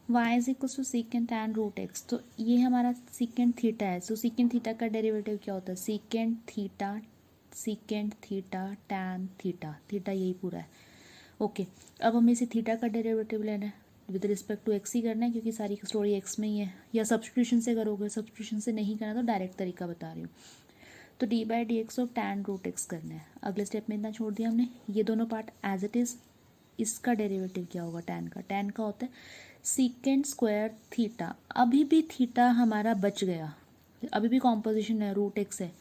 y is equal to secant tan root x. तो ये हमारा सीकेंट थीटा है। सो सीकेंट थीटा का डेरिवेटिव क्या होता है? Secant theta tan theta, theta यही पूरा है। ओके, अब हमें इसे थीटा का डेरिवेटिव लेना है विद रिस्पेक्ट टू एक्स ही करना है, क्योंकि सारी स्टोरी एक्स में ही है। या सब्सटीट्यूशन से करोगे, सब्सटीट्यूशन से नहीं करना तो डायरेक्ट तरीका बता रही हूँ। तो d by D x of tan root x करना है। अगले स्टेप में इतना छोड़ दिया हमने, ये दोनों पार्ट एज इट इज़। इसका डेरिवेटिव क्या होगा? टैन का। टैन का होता है सीकेंट स्क्वायर थीटा। अभी भी थीटा हमारा बच गया, अभी भी कॉम्पोजिशन है, रूट एक्स है,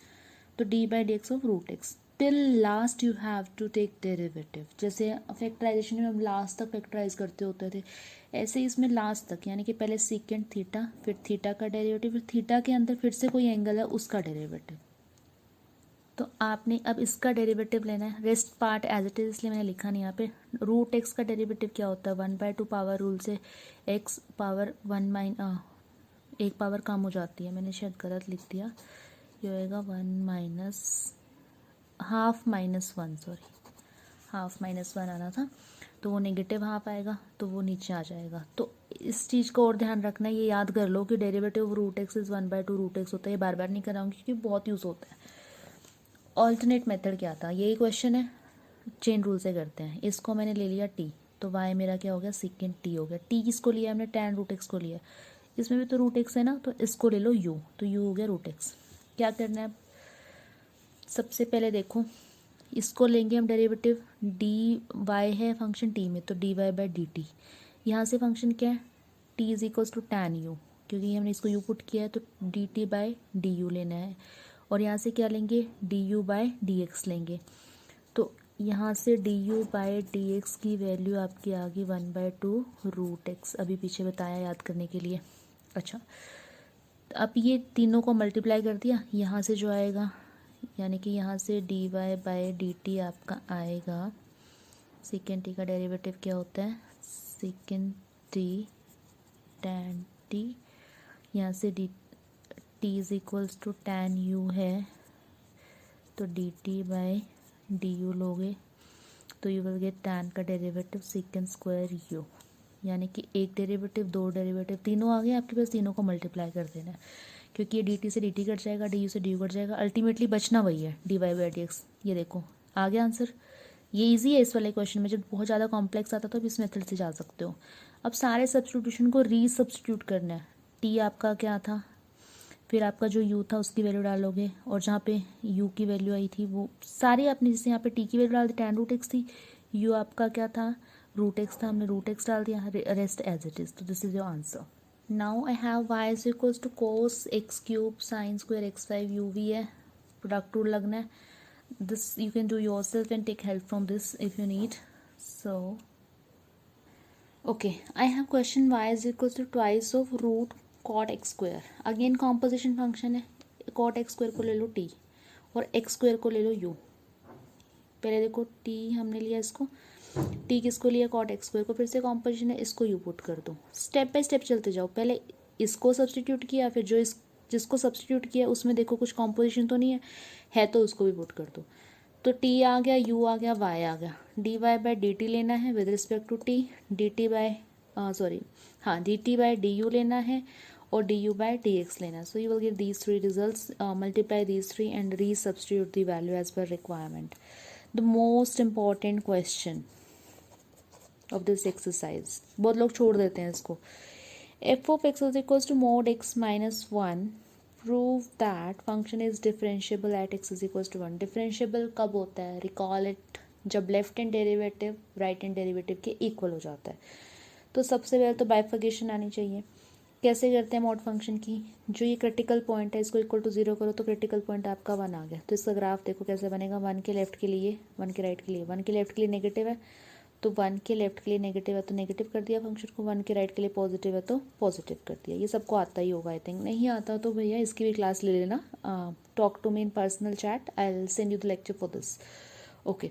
तो d by D x of root x. Till last you have to take derivative. जैसे फैक्टराइजेशन में हम लास्ट तक फैक्टराइज करते होते थे, ऐसे ही इसमें लास्ट तक, यानी कि पहले सीकेंट थीटा, फिर थीटा का डेरिवेटिव, फिर थीटा के अंदर फिर से कोई एंगल है उसका डेरिवेटिव। तो आपने अब इसका डेरिवेटिव लेना है। Rest part as it is इसलिए मैंने लिखा नहीं यहाँ पे। रूट एक्स का डेरिवेटिव क्या होता है? 1/2 पावर रूल से एक्स पावर 1 एक पावर कम हो जाती है, मैंने शायद गलत लिख दिया। ये होएगा 1 - हाफ -1, सॉरी, हाफ -1 आना था, तो वो नेगेटिव हाफ आएगा, तो वो नीचे आ जाएगा। तो इस चीज़ को और ध्यान रखना है, ये याद कर लो कि derivative root x is 1/2 root x होता है। ये बार बार नहीं कराऊंगी क्योंकि बहुत यूज़ होता है। ऑल्टरनेट मेथड क्या था? यही क्वेश्चन है, चेन रूल से करते हैं। इसको मैंने ले लिया टी, तो वाई मेरा क्या हो गया? सीकेंट टी हो गया। टी किसको लिया हमने? टैन रूट एक्स को लिया। इसमें भी तो रूट एक्स है ना, तो इसको ले लो यू, तो यू हो गया रूट एक्स। क्या करना है? सबसे पहले देखो, इसको लेंगे हम डेरिवेटिव, डी वाई है फंक्शन टी में, तो d Y by D t. यहाँ से फंक्शन क्या है? T is equals to tan u, क्योंकि हमने इसको यू पुट किया है, तो d T by D you लेना है। और यहाँ से क्या लेंगे? D you by D x लेंगे। तो यहाँ से d you by D x की वैल्यू आपकी आ गई 1/2 रूट एक्स। अभी पीछे बताया याद करने के लिए। अच्छा, अब ये तीनों को मल्टीप्लाई कर दिया, यहाँ से जो आएगा, यानी कि यहाँ से d Y by D t आपका आएगा। सेकेंड टी का डेरिवेटिव क्या होता है? Second t tan t. यहाँ से d t is equals to tan u है, तो d T by D u लोगे, तो यू विल गेट टैन का डेरिवेटिव सेकेंड स्क्वायर यू, यानी कि एक डेरिवेटिव, दो डेरिवेटिव, तीनों आ गए आपके पास। तीनों को मल्टीप्लाई कर देना है, क्योंकि ये डी टी से डी टी कट जाएगा, डी यू से डी यू कट जाएगा, अल्टीमेटली बचना वही है, d Y by D x. ये देखो आ गया आंसर। ये इजी है इस वाले क्वेश्चन में, जब बहुत ज़्यादा कॉम्प्लेक्स आता तो आप इस मेथड से जा सकते हो। अब सारे सब्सटीट्यूशन को रीसब्स्टिट्यूट करना है। टी आपका क्या था, फिर आपका जो यू था उसकी वैल्यू डालोगे, और जहाँ पे यू की वैल्यू आई थी वो सारी आपने, जैसे यहाँ पे टी की वैल्यू डाल दी, टैन रूट एक्स थी, यू आपका क्या था? रूट एक्स था, हमने रूट एक्स डाल दिया, रेस्ट एज इट इज़। तो this is your answer. Now I have y is equals to cos x cube sine square x5 u v है, प्रोडक्ट रूल लगना है। This you can do yourself and take help from this if you need. So okay, I have question y is equals to twice of root cot x square. Again composition function है, cot x square को ले लो T, और x square को ले लो you. पहले देखो T हमने लिया, इसको टी किसको लिया? कॉट एक्स स्क्वायर को। फिर से कॉम्पोजिशन है, इसको यू पुट कर दो। स्टेप बाय स्टेप चलते जाओ, पहले इसको सब्सटीट्यूट किया, फिर जो जिसको सब्सटीट्यूट किया उसमें देखो कुछ कॉम्पोजिशन तो नहीं है तो उसको भी पुट कर दो। तो टी आ गया, यू आ गया, वाई आ गया। D Y by D T लेना है with respect to T, D T by sorry हाँ D T by D you लेना है, और D you by D X लेना है। So you will get these three results, multiply these three and re substitute the value as per requirement. The most important question of this exercise, बहुत लोग छोड़ देते हैं इसको। F of X is equals to mod x minus 1, prove that function is differentiable at x is equals to 1। Differentiable कब होता है? Recall it, जब left hand derivative right hand derivative के इक्वल हो जाता है। तो सबसे पहले तो बाइफर्केशन आनी चाहिए। कैसे करते हैं मॉड फंक्शन की? जो ये क्रिटिकल पॉइंट है इसको इक्वल टू 0 करो, तो क्रिटिकल पॉइंट आपका 1 आ गया। तो इसका ग्राफ देखो कैसे बनेगा, 1 के लेफ्ट के लिए, 1 के राइट के लिए। 1 के लेफ्ट के लिए नेगेटिव है, तो 1 के लेफ्ट के लिए नेगेटिव है तो नेगेटिव कर दिया फंक्शन को, 1 के राइट के लिए पॉजिटिव है तो पॉजिटिव कर दिया। ये सबको आता ही होगा आई थिंक, नहीं आता तो भैया इसकी भी क्लास ले लेना। Talk to me in personal chat, I will send you the lecture for this. Okay,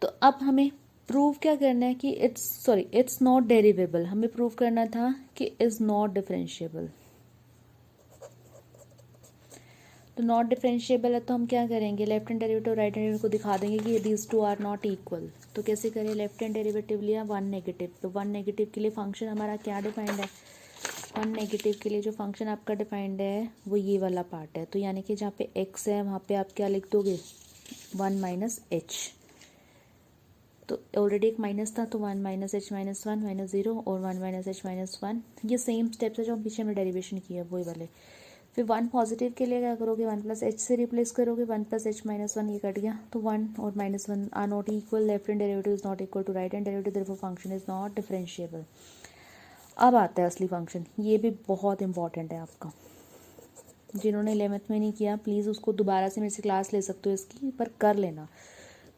तो अब हमें प्रूव क्या करना है कि इट्स नॉट डेरिवेबल। हमें प्रूव करना था कि इज नॉट डिफरेंशिएबल। तो नॉट डिफरेंशिएबल है तो हम क्या करेंगे, left hand derivative right hand derivative को दिखा देंगे कि these two are not equal. तो कैसे करें, लेफ्ट हैंड डेरिवेटिव लिया 1 नेगेटिव, तो 1 नेगेटिव के लिए फंक्शन हमारा क्या डिफाइंड है, 1 नेगेटिव के लिए जो फंक्शन आपका डिफाइंड है वो ये वाला पार्ट है। तो यानी कि जहाँ पे x है वहाँ पे आप क्या लिख दोगे, 1 माइनस एच। तो ऑलरेडी एक माइनस था तो 1 माइनस एच माइनस 1 माइनस 0 और 1 माइनस एच माइनस 1, ये सेम स्टेप्स है जो हम पीछे में डेरिवेशन किया वही वाले। फिर 1 पॉजिटिव के लिए क्या करोगे, 1 प्लस एच से रिप्लेस करोगे, 1 प्लस एच माइनस 1 ये कट गया, तो 1 और minus 1 are not equal, left hand derivative is not equal to right hand derivative, therefore function is not differentiable. अब आता है असली फंक्शन, ये भी बहुत इंपॉर्टेंट है आपका। जिन्होंने 11th में नहीं किया प्लीज़ उसको दोबारा से मेरे से क्लास ले सकते हो इसकी, पर कर लेना।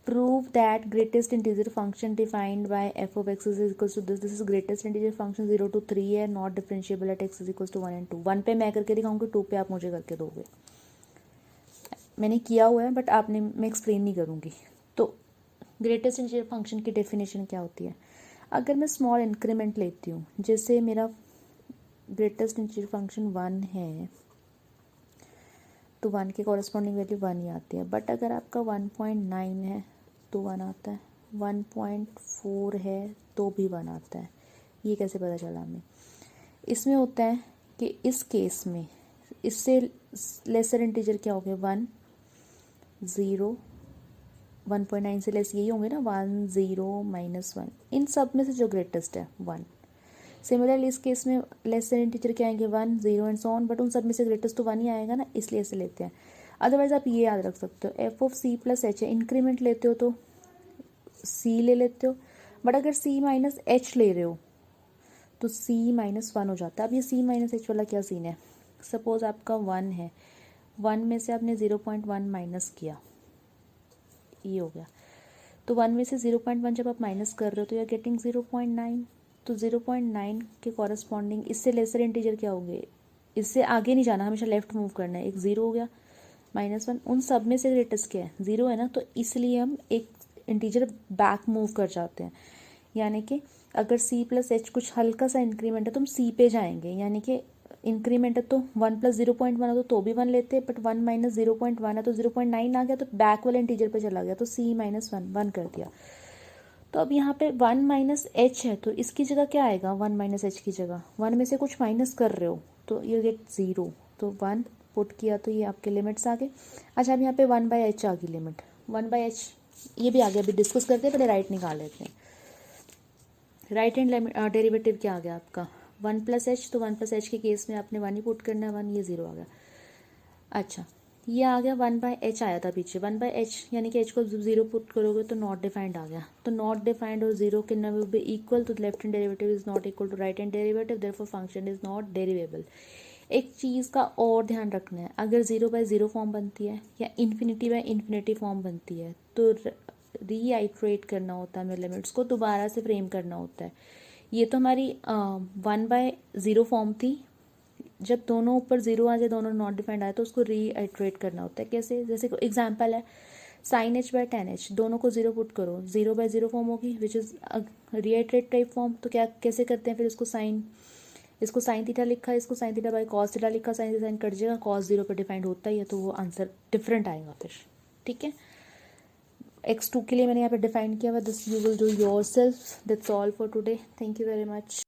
Prove that greatest integer function defined by f of x is equals to this is greatest integer function 0 to 3 है, not differentiable at x is equals to 1 and 2। 1 पे मैं करके दिखाऊंगी, 2 पे आप मुझे करके दोगे। मैंने किया हुआ है बट आपने, मैं एक्सप्लेन नहीं करूँगी। तो ग्रेटेस्ट इंटीजर फंक्शन की डेफिनेशन क्या होती है, अगर मैं स्मॉल इंक्रीमेंट लेती हूँ, जैसे मेरा ग्रेटेस्ट इंटीजर फंक्शन 1 है तो 1 के कॉरेस्पॉन्डिंग वैल्यू 1 ही आती है, बट अगर आपका 1.9 है तो 1 आता है, 1.4 है तो भी 1 आता है। ये कैसे पता चला हमें, इसमें होता है कि इस केस में इससे लेसर इंटीजर क्या हो गया, 1 0, 1.9 से लेस यही होंगे ना, 1 0 माइनस 1, इन सब में से जो ग्रेटेस्ट है 1। सिमिलरली इस केस में लेसर इंटीजर क्या आएंगे, 1 0 एंड सो ऑन, बट उन सब में से ग्रेटेस्ट तो 1 ही आएगा ना, इसलिए ऐसे लेते हैं। अदरवाइज आप ये याद रख सकते हो, f of c plus h है, इंक्रीमेंट लेते हो तो सी ले लेते हो, बट अगर सी माइनस एच ले रहे हो तो सी माइनस 1 हो जाता है। अब ये सी माइनस एच वाला क्या सीन है, सपोज आपका 1 है, 1 में से आपने 0.1 माइनस किया, ये हो गया, तो 1 में से 0.1 जब आप माइनस कर रहे हो तो यू आर गेटिंग 0.9, तो 0.9 के कॉरस्पॉन्डिंग इससे लेसर इंटीजर क्या होंगे, इससे आगे नहीं जाना, हमेशा लेफ्ट मूव करना है। एक 0 हो गया, माइनस 1, उन सब में से ग्रेटेस्ट क्या है, 0 है ना, तो इसलिए हम एक इंटीजर बैक मूव कर जाते हैं। यानी कि अगर c प्लस एच कुछ हल्का सा इंक्रीमेंट है तो हम c पे जाएंगे, यानी कि इंक्रीमेंट है तो 1 प्लस 0.1 है तो भी 1 लेते हैं, बट 1 माइनस 0.1 है तो 0.9 आ गया, तो बैक वाले इंटीजर पे चला गया, तो c माइनस 1 कर दिया। तो अब यहाँ पे 1 माइनस एच है तो इसकी जगह क्या आएगा, 1 माइनस एच की जगह 1 में से कुछ माइनस कर रहे हो तो यू गेट 0, तो 1 पुट किया तो ये आपके लिमिट्स आ गए। अच्छा अब यहाँ पे 1 बाई एच आ गई लिमिट, 1 बाई एच ये भी आ गया, अभी डिस्कस करते हैं, पहले राइट निकाल लेते हैं। राइट हैंड डेरिवेटिव क्या आ गया आपका, 1 प्लस एच, तो 1 प्लस एच के केस में आपने 1 ही पुट करना है, 1, ये 0 आ गया। अच्छा ये आ गया 1 बाई एच आया था पीछे, 1 बाई एच यानी कि एच को 0 पुट करोगे तो नॉट डिफाइंड आ गया, तो नॉट डिफाइंड और 0 के नंबर भी इक्वल, तो left hand derivative is not equal to right hand derivative, therefore function is not derivable. एक चीज़ का और ध्यान रखना है, अगर 0/0 फॉर्म बनती है या इन्फिनिटी फॉर्म बनती है तो रीआइट्रेट करना होता है, हमें लिमिट्स को दोबारा से फ्रेम करना होता है। ये तो हमारी 1/0 फॉर्म थी, जब दोनों ऊपर 0 आ जाए, दोनों नॉट डिफाइंड आए तो उसको रीआइट्रेट करना होता है। कैसे, जैसे एग्जाम्पल है sin h by tan h, दोनों को 0 पुट करो, 0/0 फॉर्म होगी विच इज़ रीआइट्रेट टाइप फॉर्म। तो क्या कैसे करते हैं फिर इसको साइन थीटा लिखा, इसको sine theta by cos theta लिखा, साइन से साइन कट जाएगा, कॉस 0 पर डिफाइंड होता ही है, तो वो आंसर डिफरेंट आएगा फिर। ठीक है, x2 के लिए मैंने यहाँ पे डिफाइन किया हुआ, this you will do your self. That's all for today, thank you very much.